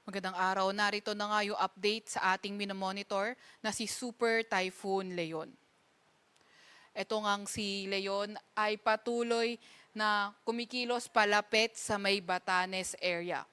Magandang araw. Narito na nga yung update sa ating minomonitor na si Super Typhoon Leon. Ito ngang si Leon ay patuloy na kumikilos palapit sa may Batanes area.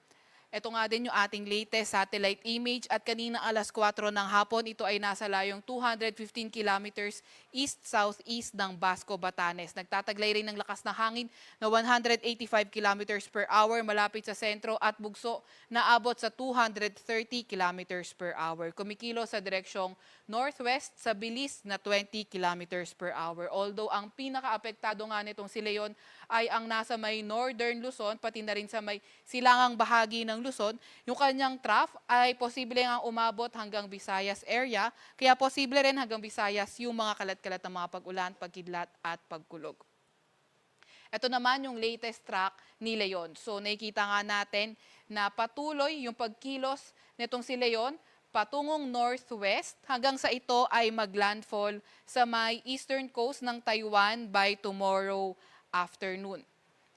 Ito nga din yung ating latest satellite image at kanina alas 4 ng hapon, ito ay nasa layong 215 kilometers east-southeast ng Basco, Batanes. Nagtataglay rin ng lakas na hangin na 185 kilometers per hour malapit sa sentro at bugso na abot sa 230 kilometers per hour. Kumikilo sa direksyong northwest sa bilis na 20 kilometers per hour. Although ang pinaka-apektado nga nitong si Leon ay ang nasa may northern Luzon, pati na rin sa may silangang bahagi ng Luzon, yung kanyang trough ay posible nga umabot hanggang Visayas area, kaya posible rin hanggang Visayas yung mga kalat-kalat na mga pag-ulan, pagkidlat at pagkulog. Ito naman yung latest track ni Leon. So nakikita nga natin na patuloy yung pagkilos nitong si Leon patungong northwest hanggang sa ito ay maglandfall sa may eastern coast ng Taiwan by tomorrow afternoon.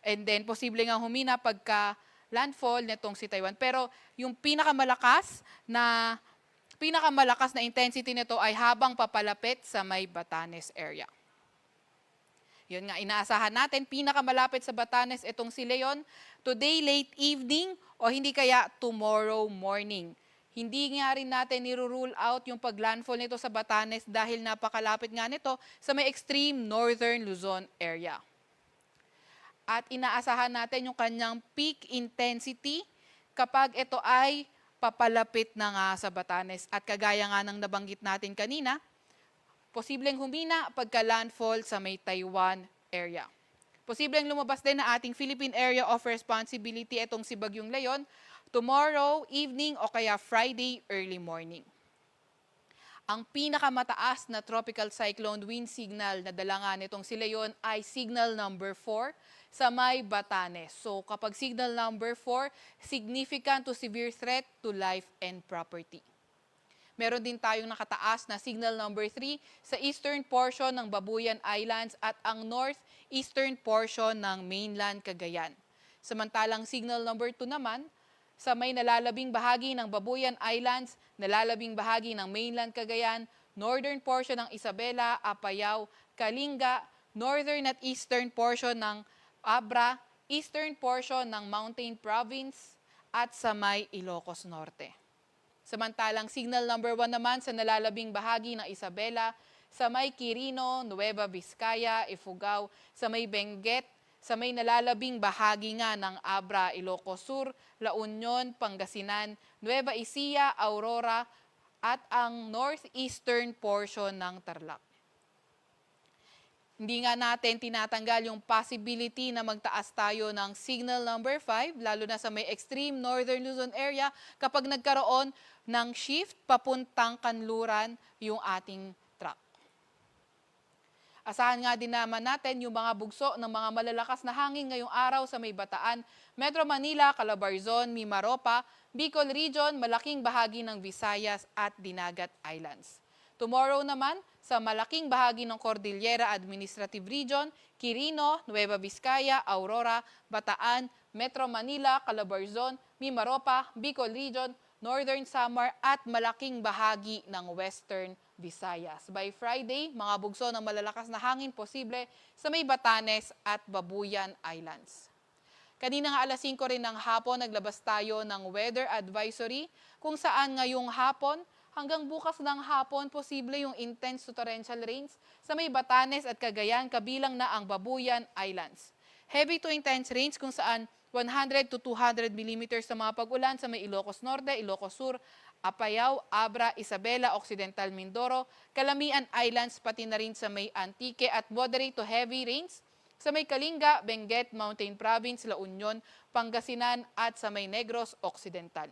And then posible nga humina pagka landfall nitong si Taiwan. Pero yung pinakamalakas na intensity nito ay habang papalapit sa may Batanes area. Yun nga, inaasahan natin, pinakamalapit sa Batanes itong si Leon, today late evening o hindi kaya tomorrow morning. Hindi nga rin natin nirule out yung paglandfall nito sa Batanes dahil napakalapit nga nito sa may extreme northern Luzon area. At inaasahan natin yung kanyang peak intensity kapag ito ay papalapit na nga sa Batanes. At kagaya nga ng nabanggit natin kanina, posibleng humina pagka-landfall sa may Taiwan area. Posibleng lumabas din na ating Philippine Area of Responsibility itong si Bagyong Leon tomorrow evening o kaya Friday early morning. Ang pinakamataas na tropical cyclone wind signal na dala nga nitong si Leon ay signal number 4 sa may Batanes. So kapag signal number 4, significant to severe threat to life and property. Meron din tayong nakataas na signal number 3 sa eastern portion ng Babuyan Islands at ang northeastern portion ng mainland Cagayan. Samantalang signal number 2 naman sa may nalalabing bahagi ng Babuyan Islands, nalalabing bahagi ng mainland Cagayan, northern portion ng Isabela, Apayao, Kalinga, northern at eastern portion ng Abra, eastern portion ng Mountain Province at sa may Ilocos Norte. Samantalang signal number 1 naman sa nalalabing bahagi ng Isabela, sa may Quirino, Nueva Vizcaya, Ifugao, sa may Benguet, sa may nalalabing bahagi nga ng Abra, Ilocos Sur, La Union, Pangasinan, Nueva Ecija, Aurora, at ang northeastern portion ng Tarlac. Hindi nga natin tinatanggal yung possibility na magtaas tayo ng signal number 5, lalo na sa may extreme northern Luzon area kapag nagkaroon ng shift papuntang kanluran yung ating track. Asahan nga din naman natin yung mga bugso ng mga malalakas na hangin ngayong araw sa may Bataan, Metro Manila, Calabarzon, Mimaropa, Bicol Region, malaking bahagi ng Visayas at Dinagat Islands. Tomorrow naman, sa malaking bahagi ng Cordillera Administrative Region, Quirino, Nueva Vizcaya, Aurora, Bataan, Metro Manila, Calabarzon, Mimaropa, Bicol Region, Northern Samar at malaking bahagi ng Western Visayas. By Friday, mga bugso ng malalakas na hangin posible sa may Batanes at Babuyan Islands. Kanina nga alas 5 rin ng hapon, naglabas tayo ng weather advisory kung saan ngayong hapon hanggang bukas ng hapon, posible yung intense to torrential rains sa may Batanes at Cagayan, kabilang na ang Babuyan Islands. Heavy to intense rains kung saan 100 to 200 millimeters sa mga pag-ulan sa may Ilocos Norte, Ilocos Sur, Apayao, Abra, Isabela, Occidental Mindoro, Calamian Islands, pati na rin sa may Antique at moderate to heavy rains sa may Kalinga, Benguet, Mountain Province, La Union, Pangasinan at sa may Negros Occidental.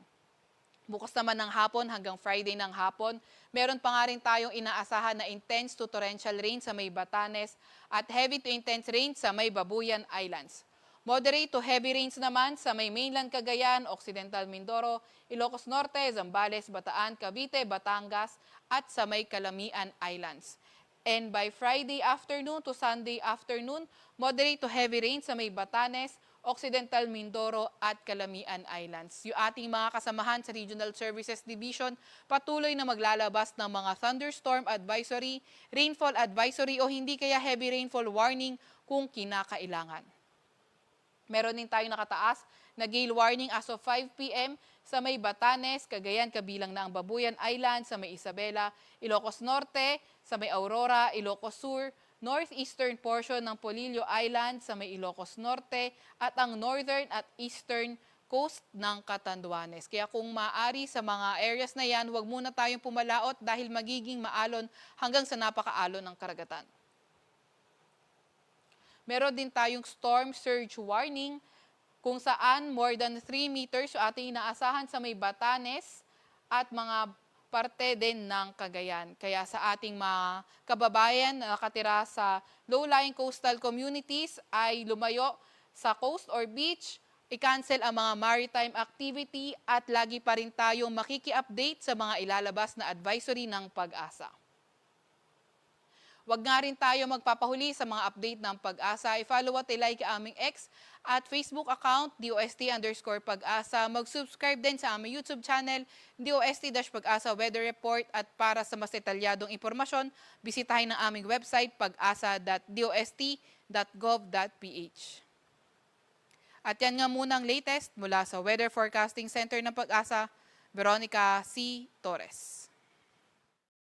Bukas naman ng hapon hanggang Friday ng hapon, meron pa nga rin tayong inaasahan na intense to torrential rain sa may Batanes at heavy to intense rain sa may Babuyan Islands. Moderate to heavy rains naman sa may mainland Cagayan, Occidental Mindoro, Ilocos Norte, Zambales, Bataan, Cavite, Batangas at sa may Calamian Islands. And by Friday afternoon to Sunday afternoon, moderate to heavy rain sa may Batanes, Occidental Mindoro at Calamian Islands. Yung ating mga kasamahan sa Regional Services Division patuloy na maglalabas ng mga thunderstorm advisory, rainfall advisory o hindi kaya heavy rainfall warning kung kinakailangan. Meron din tayong nakataas na gale warning as of 5 p.m. sa may Batanes, Cagayan, kabilang na ang Babuyan Island, sa may Isabela, Ilocos Norte, sa may Aurora, Ilocos Sur, northeastern portion ng Polillo Island sa may Ilocos Norte at ang northern at eastern coast ng Catanduanes. Kaya kung maaari sa mga areas na yan, huwag muna tayong pumalaot dahil magiging maalon hanggang sa napakaalon ng karagatan. Meron din tayong storm surge warning kung saan more than 3 meters yung ating inaasahan sa may Batanes at mga parte din ng Cagayan. Kaya sa ating mga kababayan na nakatira sa low-lying coastal communities ay lumayo sa coast or beach, i-cancel ang mga maritime activity at lagi pa rin tayong makiki-update sa mga ilalabas na advisory ng Pag-asa. Huwag nga rin tayo magpapahuli sa mga update ng Pag-asa. I-follow at i-like ang aming X at Facebook account, DOST_Pag-asa. Mag-subscribe din sa aming YouTube channel, DOST-Pag-asa Weather Report. At para sa mas detalyadong impormasyon, bisitahin ang aming website, pag-asa.dost.gov.ph. At yan nga muna ang latest mula sa Weather Forecasting Center ng Pag-asa, Veronica C. Torres.